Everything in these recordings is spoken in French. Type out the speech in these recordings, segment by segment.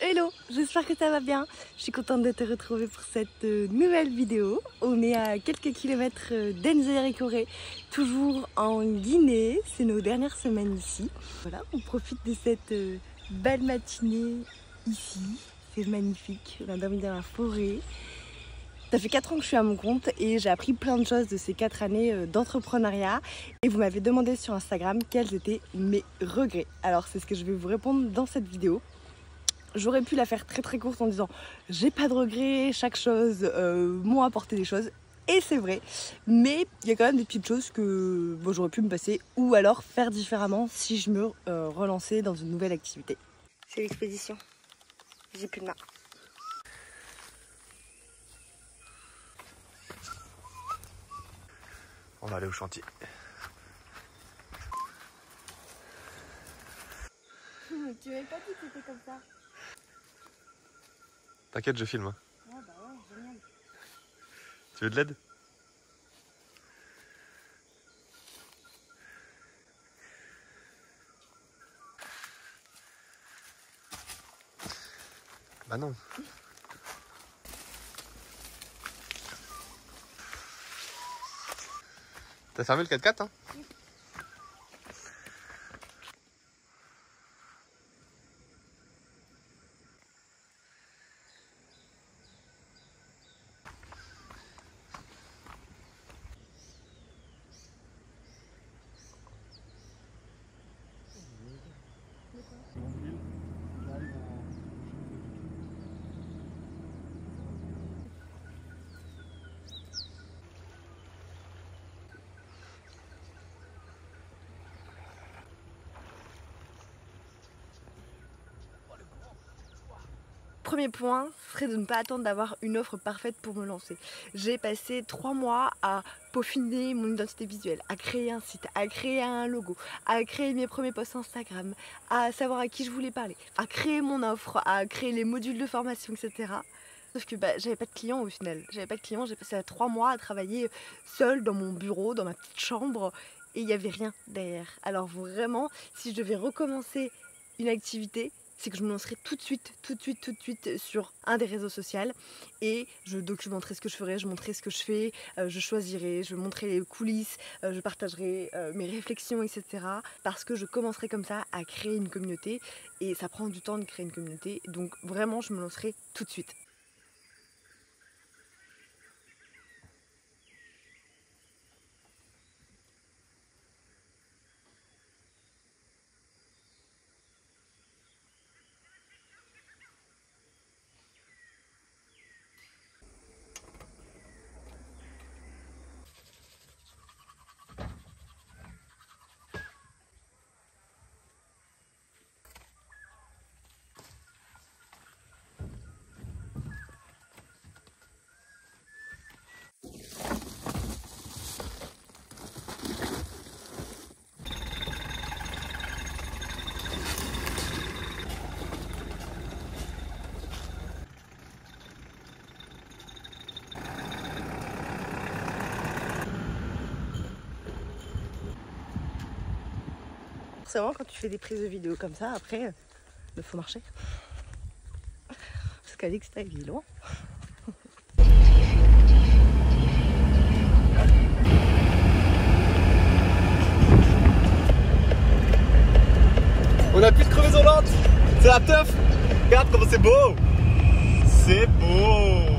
Hello, j'espère que ça va bien. Je suis contente de te retrouver pour cette nouvelle vidéo. On est à quelques kilomètres d'Enzéry-Corée, toujours en Guinée. C'est nos dernières semaines ici. Voilà, on profite de cette belle matinée ici. C'est magnifique, on a dormi dans la forêt. Ça fait 4 ans que je suis à mon compte et j'ai appris plein de choses de ces 4 années d'entrepreneuriat. Et vous m'avez demandé sur Instagram quels étaient mes regrets. Alors c'est ce que je vais vous répondre dans cette vidéo. J'aurais pu la faire très courte en disant j'ai pas de regrets, chaque chose m'a apporté des choses. Et c'est vrai, mais il y a quand même des petites choses que bon, j'aurais pu me passer ou alors faire différemment si je me relançais dans une nouvelle activité. C'est l'expédition, j'ai plus de main. On va aller au chantier. Tu m'avais pas dit que c'était comme ça. T'inquiète, je filme. Ah bah ouais, génial. Tu veux de l'aide? Bah non. T'as fermé le 4x4 hein? Oui. Premier point serait de ne pas attendre d'avoir une offre parfaite pour me lancer. J'ai passé 3 mois à peaufiner mon identité visuelle, à créer un site, à créer un logo, à créer mes premiers posts Instagram, à savoir à qui je voulais parler, à créer mon offre, à créer les modules de formation, etc. Sauf que j'avais pas de clients au final. J'avais pas de clients, j'ai passé 3 mois à travailler seule dans mon bureau, dans ma petite chambre, et il n'y avait rien derrière. Alors vraiment, si je devais recommencer une activité, c'est que je me lancerai tout de suite sur un des réseaux sociaux et je documenterai ce que je ferai, je montrerai ce que je fais, je choisirai, je montrerai les coulisses, je partagerai mes réflexions, etc. Parce que je commencerai comme ça à créer une communauté et ça prend du temps de créer une communauté, donc vraiment je me lancerai tout de suite. Forcément, quand tu fais des prises de vidéo comme ça, après, il faut marcher. Parce qu'à l'extérieur, il est loin. On a plus de crevaison lente. C'est la teuf. Regarde comment c'est beau. C'est beau.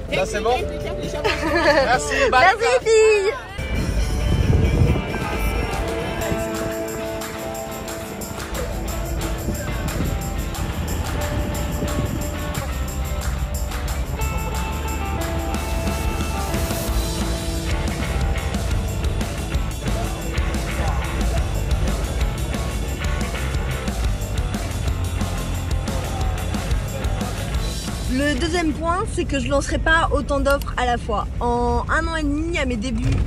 Là c'est bon. Merci, bye. Merci les filles. deuxième point, c'est que je lancerai pas autant d'offres à la fois. En 1 an et demi, à mes débuts,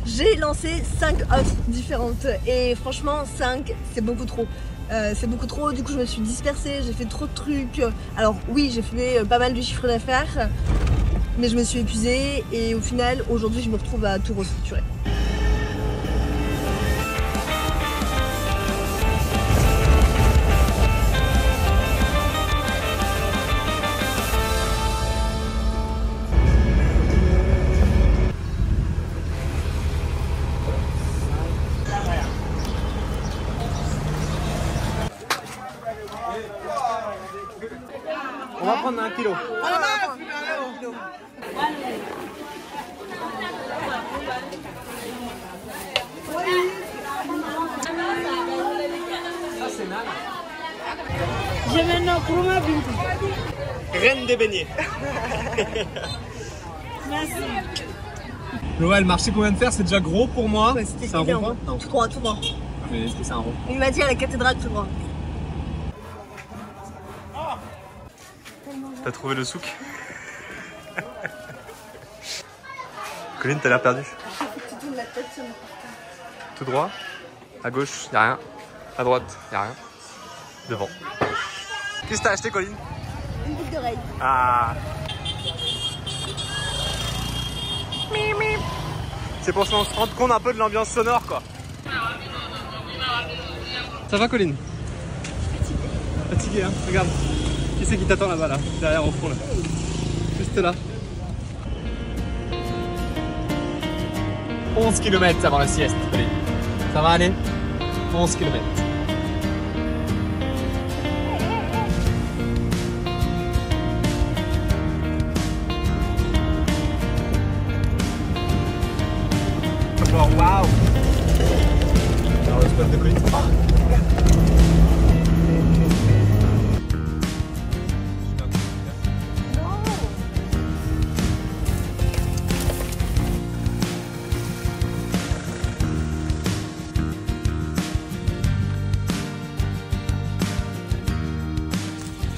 j'ai lancé 5 offres différentes. Et franchement, 5, c'est beaucoup trop. C'est beaucoup trop, du coup je me suis dispersée, j'ai fait trop de trucs. Alors oui, j'ai fait pas mal de chiffre d'affaires, mais je me suis épuisée et au final, aujourd'hui, je me retrouve à tout restructurer. On va prendre 1 kilo. Ça c'est nana. J'ai maintenant Kruma Bintou. Reine des beignets. Merci. Ouais, le marché qu'on vient de faire, c'est déjà gros pour moi. Ouais, c'est un rond-point? Non. Tout droit, tout droit. Mais est-ce que c'est un rond? Il m'a dit à la cathédrale tout droit. T'as trouvé le souk? Colline, t'as l'air perdu. Tu tournes la tête sur moi. Tout droit. À gauche, y'a rien. À droite, y'a rien. Devant. Qu'est-ce que t'as acheté, Colline? Une boucle d'oreille. Ah. C'est pour se rendre compte un peu de l'ambiance sonore, quoi. Ça va, Colline? Fatigué, hein? Regarde. Qui c'est qui t'attend là-bas, là? Derrière, au fond, là. Juste là. 11 km avant la sieste, Colline. Ça va aller? 11 km. Oh, waouh! Alors, le spot de Colline.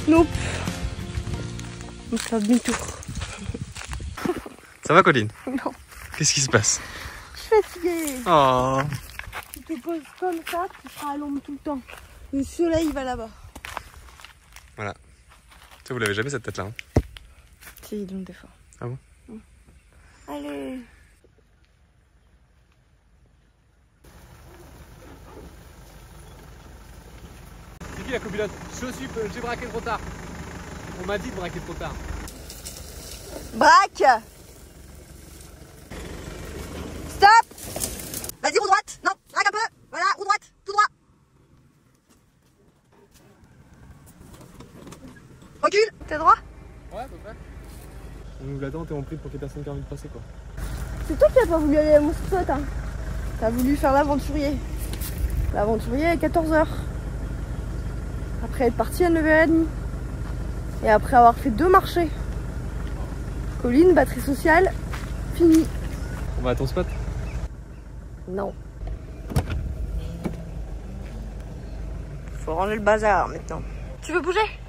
Nope. On fait un demi-tour. Ça va, Colline? Non. Qu'est-ce qui se passe? Je suis fatiguée. Oh. Tu te poses comme ça, tu seras à l'ombre tout le temps. Le soleil va là-bas. Voilà. Ça, vous l'avez jamais cette tête-là, hein? Si, donc des fois. Ah bon? Allez. C'est qui la copilote? J'ai braqué trop tard. On m'a dit de braquer trop tard. Braque! Stop! Vas-y, roue droite! Non, braque un peu! Voilà, roue droite, tout droit! Recule! T'es droit? Ouais, à peu près. On ouvre la dent et on prie pour qu'il y ait personne qui a envie de passer, quoi. C'est toi qui n'as pas voulu aller à mon spot, hein. T'as voulu faire l'aventurier. L'aventurier à 14h. Après être parti à 9h30. Et après avoir fait 2 marchés. Colline, batterie sociale, fini. On va à ton spot? Non. Faut ranger le bazar maintenant. Tu veux bouger?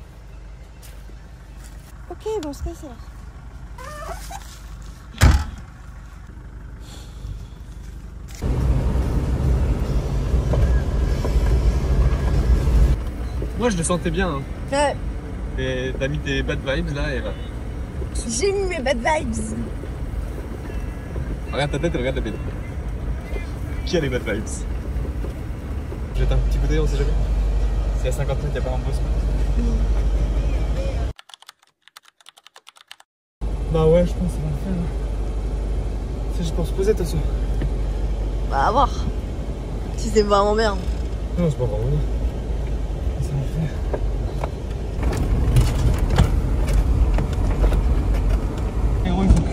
Ok, bon, se casse alors. Moi, je le sentais bien, hein. Ouais. Et t'as mis tes bad vibes là et là. J'ai mis mes bad vibes. Regarde ta tête et regarde la tête. Qui a les bad vibes? Jette un petit coup d'œil, on sait jamais. C'est à 50 mètres, y'a pas un beau spot. Bah ouais, je pense que ça va le faire. C'est juste pour se poser, de toute façon. Bah, à voir. Si c'est vraiment bien. Non, c'est pas vraiment bien. Ça va le faire. Héros, il faut que...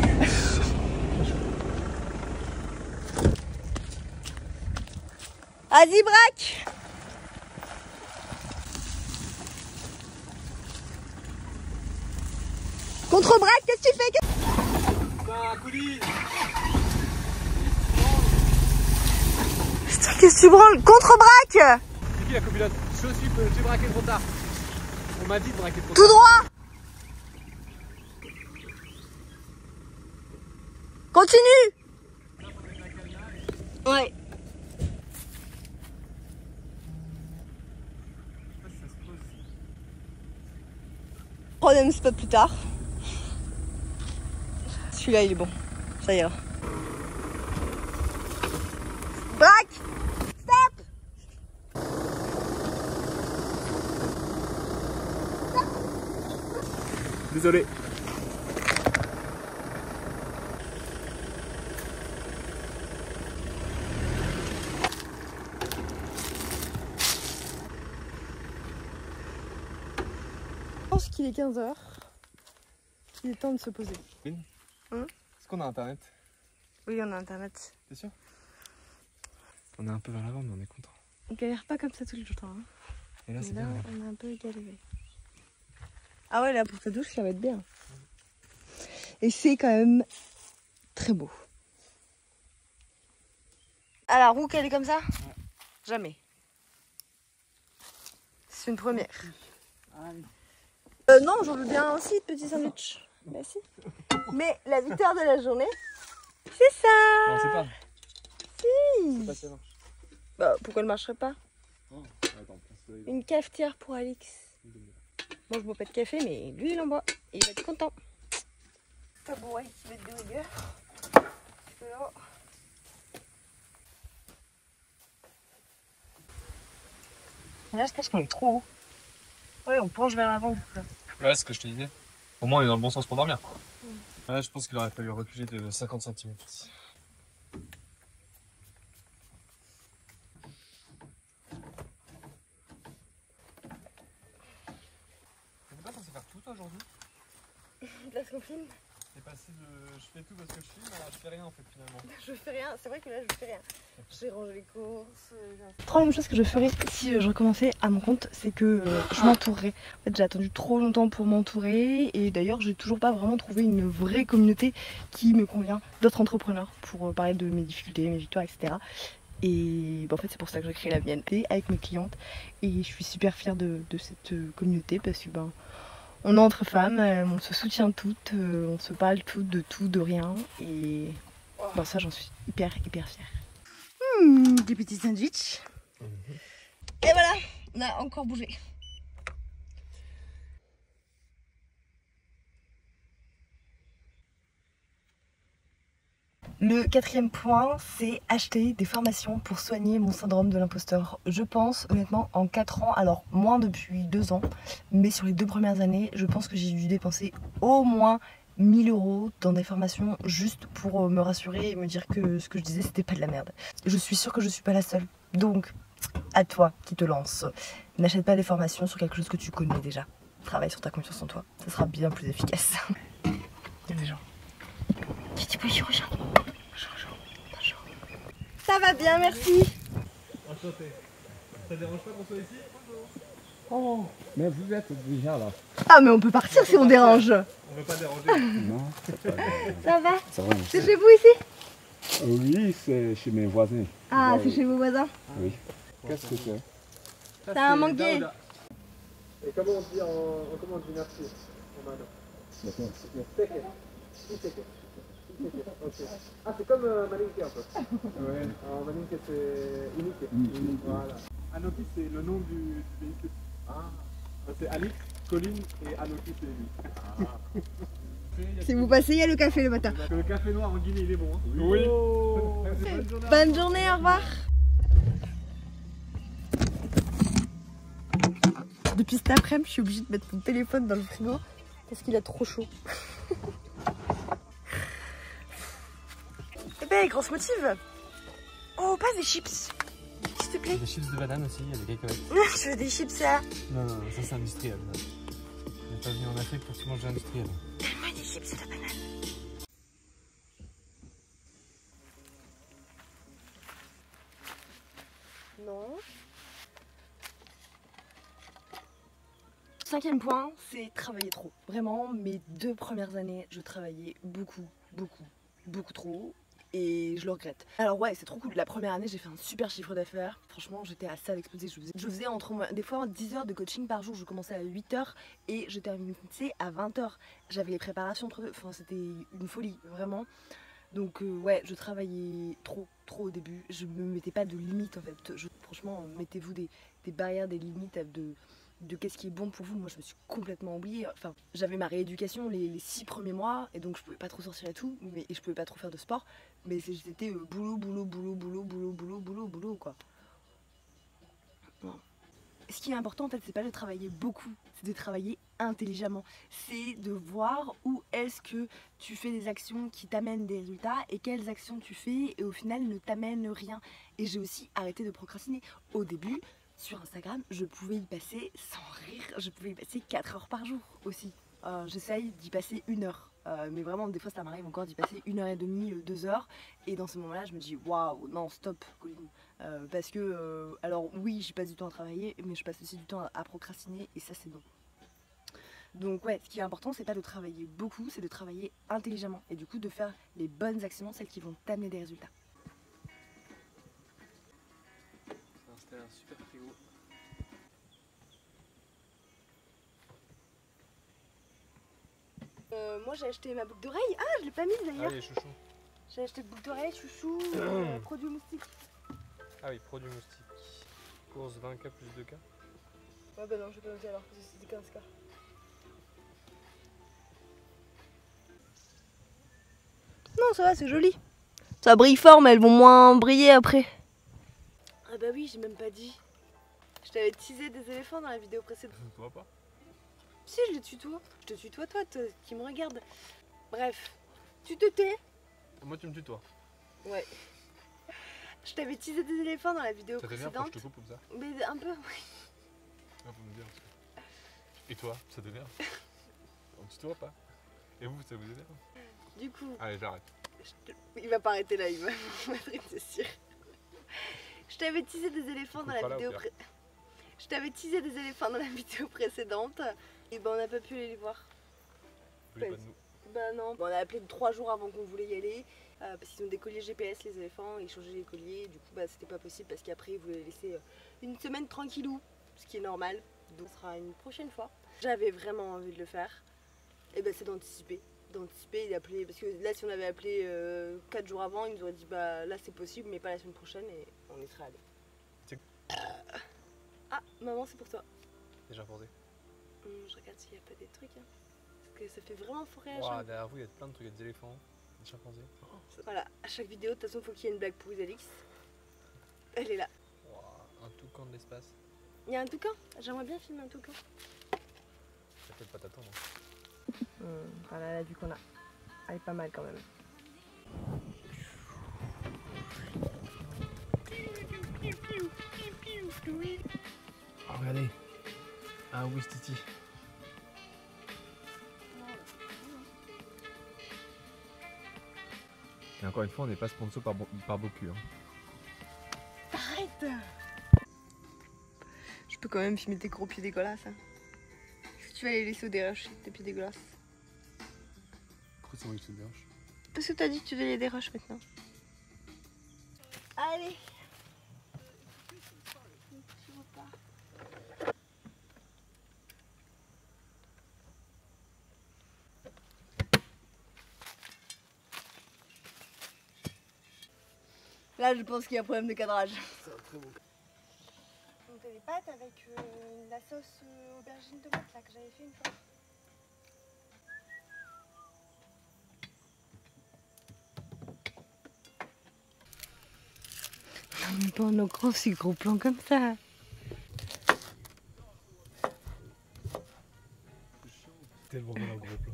Vas-y, braque! Contre-braque, qu'est-ce que tu fais? Putain, Colline! Putain, qu'est-ce que tu branles? Contre-braque! C'est qui la copilote? J'ai braqué trop tard. On m'a dit de braquer trop Tout droit. Continue. Ouais. Troisième spot plus tard. Celui-là il est bon. Ça ira. Braque. Stop. Désolé. Je pense qu'il est 15h. Il est temps de se poser. Est-ce qu'on a internet? Oui, on a internet. T'es sûr? On est un peu vers l'avant, mais on est content. On galère pas comme ça tout le temps. Hein. Et là, Mais c'est là, bien. on a un peu galéré. Ah ouais, là pour ta douche, ça va être bien. Et c'est quand même très beau. À la roue qu'elle est comme ça? Ouais. Jamais. C'est une première. Non, j'en veux bien aussi de petits sandwichs. Merci. Mais la victoire de la journée, c'est ça. Non, c'est pas. Si. C'est pas si ça marche. Bah, pourquoi elle marcherait pas? Oh, attends, place-le. Une cafetière pour Alix. Moi, je bois pas de café, mais lui, il en boit. Et il va être content. Pas bon, ouais, il va être dégueu. Là, je pense qu'on est trop haut. Ouais, on penche vers l'avant. Ouais, c'est ce que je te disais. Au moins, on est dans le bon sens pour dormir. Là, je pense qu'il aurait fallu reculer de 50 cm. T'es pas censé faire tout toi aujourd'hui? Place qu'on filme. T'es passé de je fais tout parce que je filme à je fais rien en fait finalement. Je fais rien, c'est vrai que là je fais rien. J'ai rangé les courses. Troisième chose que je ferais si je recommençais à mon compte, c'est que je m'entourerais. En fait, j'ai attendu trop longtemps pour m'entourer et d'ailleurs, j'ai toujours pas vraiment trouvé une vraie communauté qui me convient, d'autres entrepreneurs pour parler de mes difficultés, mes victoires, etc. Et en fait, c'est pour ça que je crée la mienne avec mes clientes et je suis super fière de cette communauté parce que on est entre femmes, on se soutient toutes, on se parle toutes de tout, de rien et ça j'en suis hyper fière. Des petits sandwichs. Et voilà, on a encore bougé. Le quatrième point, c'est acheter des formations pour soigner mon syndrome de l'imposteur. Je pense honnêtement en 4 ans, alors moins depuis 2 ans, mais sur les 2 premières années, je pense que j'ai dû dépenser au moins 1000 € dans des formations juste pour me rassurer et me dire que ce que je disais c'était pas de la merde. Je suis sûre que je suis pas la seule. Donc, à toi qui te lance, n'achète pas des formations sur quelque chose que tu connais déjà. Travaille sur ta confiance en toi, ça sera bien plus efficace. Il y a des gens. Tu dis bonjour aux gens. Bonjour. Ça va bien, merci. Enchanté. Ça dérange pas qu'on soit ici? Oh, mais vous êtes déjà là. Ah mais on peut partir si on dérange. On veut pas déranger. Non, Ça va? ça va. C'est chez vous ici? Oui, c'est chez mes voisins. Ah, c'est chez vos voisins? Oui. Qu'est-ce que c'est? C'est un manguier. Et comment on dit comment on dit merci en mano? Ok. Ah, c'est comme Malinke un peu. Ouais. En Malinke c'est unique. Voilà. Anoki c'est le nom du véhicule. Ah. C'est Alix, Colline et Anoki c'est lui. Ah. Si vous passez, il y a le café le matin. Le café noir en Guinée il est bon. Hein. Oui. Oh. Bonne journée, au revoir. Depuis cet après-midi, je suis obligée de mettre mon téléphone dans le frigo parce qu'il a trop chaud. Eh ben, grosse motive. Oh, pas des chips, s'il te plaît. Des chips de banane aussi, il y a des cacahuètes. Je veux des chips là. Non, ça c'est industriel. On n'est pas venu en Afrique pour que tu manges de l'industriel. Donne-moi des chips de banane. Non. Cinquième point, c'est travailler trop. Vraiment, mes 2 premières années, je travaillais beaucoup trop. et je le regrette. Alors ouais, c'est trop cool. La première année, j'ai fait un super chiffre d'affaires. Franchement, j'étais à ça d'exploser. Je faisais des fois 10 heures de coaching par jour. Je commençais à 8 heures et je terminais à 20 heures. J'avais les préparations, enfin c'était une folie, vraiment. Donc ouais, je travaillais trop au début. Je me mettais pas de limites en fait. Franchement, mettez-vous des barrières, des limites de qu'est-ce qui est bon pour vous. Moi je me suis complètement oubliée. Enfin, j'avais ma rééducation les 6 premiers mois et donc je pouvais pas trop sortir et tout, et je pouvais pas trop faire de sport, mais c'était boulot quoi. Non. Ce qui est important en fait, c'est pas de travailler beaucoup, c'est de travailler intelligemment. C'est de voir où est-ce que tu fais des actions qui t'amènent des résultats et quelles actions tu fais et au final ne t'amènent rien. Et j'ai aussi arrêté de procrastiner. Au début, sur Instagram, je pouvais y passer, sans rire, je pouvais y passer 4 heures par jour aussi. J'essaye d'y passer 1 heure. Mais vraiment, des fois, ça m'arrive encore d'y passer 1h30, 2 heures. Et dans ce moment-là, je me dis waouh, non, stop, Colline. Parce que, alors oui, j'y passe du temps à travailler, mais je passe aussi du temps à procrastiner, et ça, c'est non. Donc, ouais, ce qui est important, c'est pas de travailler beaucoup, c'est de travailler intelligemment. Et du coup, de faire les bonnes actions, celles qui vont t'amener des résultats. C'était un super frigo. Moi j'ai acheté ma boucle d'oreille. Ah, je l'ai pas mise d'ailleurs. Ah oui, chouchou. J'ai acheté boucle d'oreille, chouchou, produit moustique. Ah oui, produit moustique. Course 20K plus 2K. Ouais bah non, je vais pas noter alors, parce que c'était 15K. Non, ça va, c'est joli. Ça brille fort, mais elles vont moins briller après. Ah bah oui, j'ai même pas dit. Je t'avais teasé des éléphants dans la vidéo précédente. Je ne vois pas. Si, je les tutoie. Je te tutoie toi qui me regarde. Bref, tu te tais. Moi tu me tutoies. Ouais. Je t'avais teasé des éléphants dans la vidéo Ça t'énerve précédente. quand je te coupe comme ça? Mais un peu, oui. Ah, faut me dire. Et toi, ça t'énerve? On te tutoie pas? Et vous, ça vous énerve? Du coup, Allez, j'arrête. il va pas arrêter là, il va m'arrêter, c'est sûr. Je t'avais teasé des éléphants dans la vidéo Je t'avais teasé des éléphants dans la vidéo précédente. Et ben on n'a pas pu aller les voir. Vous voulez pas de nous? Bah non, on a appelé 3 jours avant qu'on voulait y aller. Parce qu'ils ont des colliers GPS les éléphants, ils changeaient les colliers. Du coup bah c'était pas possible parce qu'après ils voulaient laisser une semaine tranquillou. Ce qui est normal. Donc ce sera une prochaine fois. J'avais vraiment envie de le faire. Et ben c'est d'anticiper et d'appeler, parce que là si on avait appelé 4 jours avant, ils nous auraient dit bah là c'est possible mais pas la semaine prochaine, et on y serait allé. Ah maman, c'est pour toi. Déjà posé. Je regarde s'il n'y a pas des trucs hein. Parce que ça fait vraiment forêt à Wow, chaque... derrière vous il y a plein de trucs, il y a des éléphants, des chimpanzés. Voilà, à chaque vidéo de toute façon il faut qu'il y ait une blague pour Isalix. Elle est là. Wow, un toucan de l'espace. Il y a un toucan, j'aimerais bien filmer un toucan. Ça peut pas t'attendre. Voilà la vue qu'on a, elle est pas mal quand même. Oh, regardez, un Ouistiti. Et encore une fois, on n'est pas sponsor par Boku. Hein. Arrête! Je peux quand même filmer tes gros pieds dégueulasses. Hein. Est-ce que tu vas les laisser au dérush, tes pieds dégueulasses? Pourquoi c'est moi qui te dérange? Parce que t'as dit que tu devais les dérush maintenant. Allez! Là, je pense qu'il y a un problème de cadrage. C'est un très bon. On fait des pâtes avec la sauce aubergine tomate là que j'avais fait une fois. Non mais pas en gros, c'est gros plan comme ça. Tellement bien un gros plan.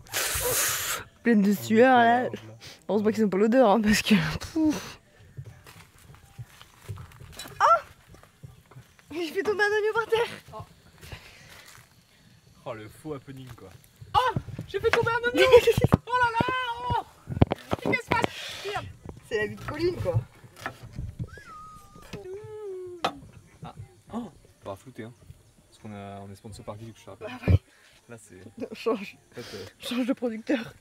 Pleine de sueur là. Heureusement qu'ils n'ont pas l'odeur hein, parce que... Je fais tomber un oignon par terre. Oh le faux happening quoi. Oh, j'ai fait tomber un oignon. Oh là là, oh. Qu'est-ce qui se passe? C'est la vie de Colline quoi. Ah, oh, pas flouter hein. Parce qu'on est sponsor par qui, je te rappelle. Ah ouais. Là c'est... Non, change. En fait, Change de producteur.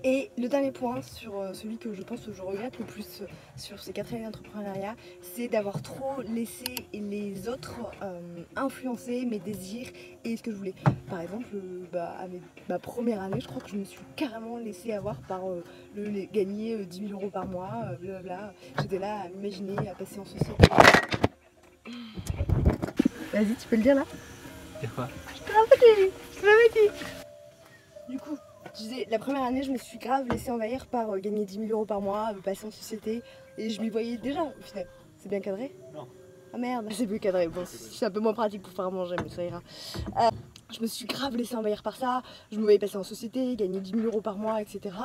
Et le dernier point, sur celui que je pense que je regrette le plus sur ces 4 années d'entrepreneuriat, c'est d'avoir trop laissé les autres influencer mes désirs et ce que je voulais. Par exemple, ma première année, je crois que je me suis carrément laissée avoir par gagner 10 000 € par mois, blablabla. J'étais là à m'imaginer, à passer en société. Vas-y, tu peux le dire là? Dire quoi? Je te l'avais dit. Du coup, je disais, la première année, je me suis grave laissée envahir par gagner 10 000 € par mois, passer en société, et je m'y voyais déjà au final. C'est bien cadré? Non. Ah merde, c'est plus cadré. Bon, c'est un peu moins pratique pour faire manger, mais ça ira. Je me suis grave laissée envahir par ça, je me voyais passer en société, gagner 10 000 € par mois, etc.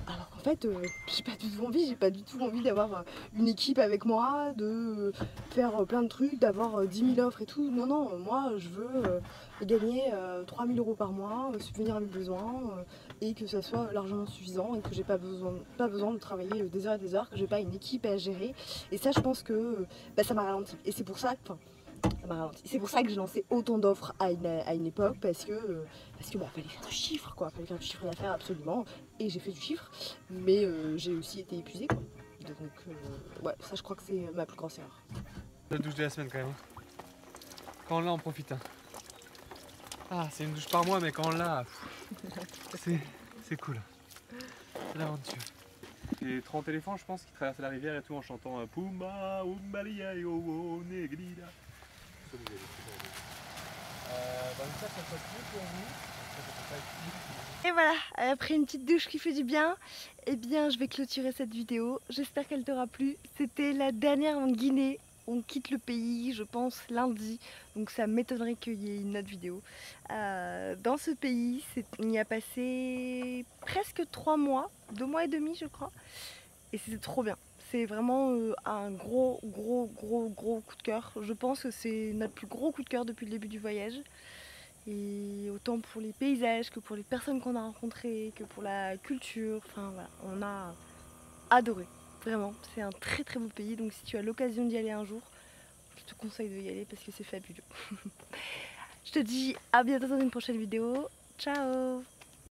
Alors qu'en fait, j'ai pas du tout envie d'avoir une équipe avec moi, de faire plein de trucs, d'avoir 10 000 offres et tout. Non, non, moi je veux gagner 3 000 € par mois, subvenir à mes besoins, et que ça soit largement suffisant, et que j'ai pas besoin de travailler des heures et des heures, que j'ai pas une équipe à gérer. Et ça, je pense que ça m'a ralenti. Et c'est pour ça que... C'est pour ça que j'ai lancé autant d'offres à une époque, parce que fallait faire du chiffre, quoi. Fallait faire du chiffre d'affaires absolument, et j'ai fait du chiffre, mais j'ai aussi été épuisée, quoi. Donc ouais, ça je crois que c'est ma plus grosse erreur. La douche de la semaine quand même. Quand on l'a, on profite. Hein. Ah, c'est une douche par mois, mais quand on l'a, c'est cool. C'est l'aventure. J'ai 30 éléphants, je pense, qui traversaient la rivière et tout en chantant Pumba, Umbalia, Yo, Negrida. Ça soit mieux pour vous. Et voilà, après une petite douche qui fait du bien, eh bien je vais clôturer cette vidéo. J'espère qu'elle t'aura plu. C'était la dernière en Guinée. On quitte le pays, je pense, lundi. Donc ça m'étonnerait qu'il y ait une autre vidéo. Dans ce pays, on y a passé presque 3 mois, 2 mois et demi je crois. Et c'était trop bien. C'est vraiment un gros coup de cœur. Je pense que c'est notre plus gros coup de cœur depuis le début du voyage. Et autant pour les paysages que pour les personnes qu'on a rencontrées, que pour la culture. Enfin voilà, on a adoré. Vraiment, c'est un très beau pays. Donc si tu as l'occasion d'y aller un jour, je te conseille d'y aller parce que c'est fabuleux. Je te dis à bientôt dans une prochaine vidéo. Ciao!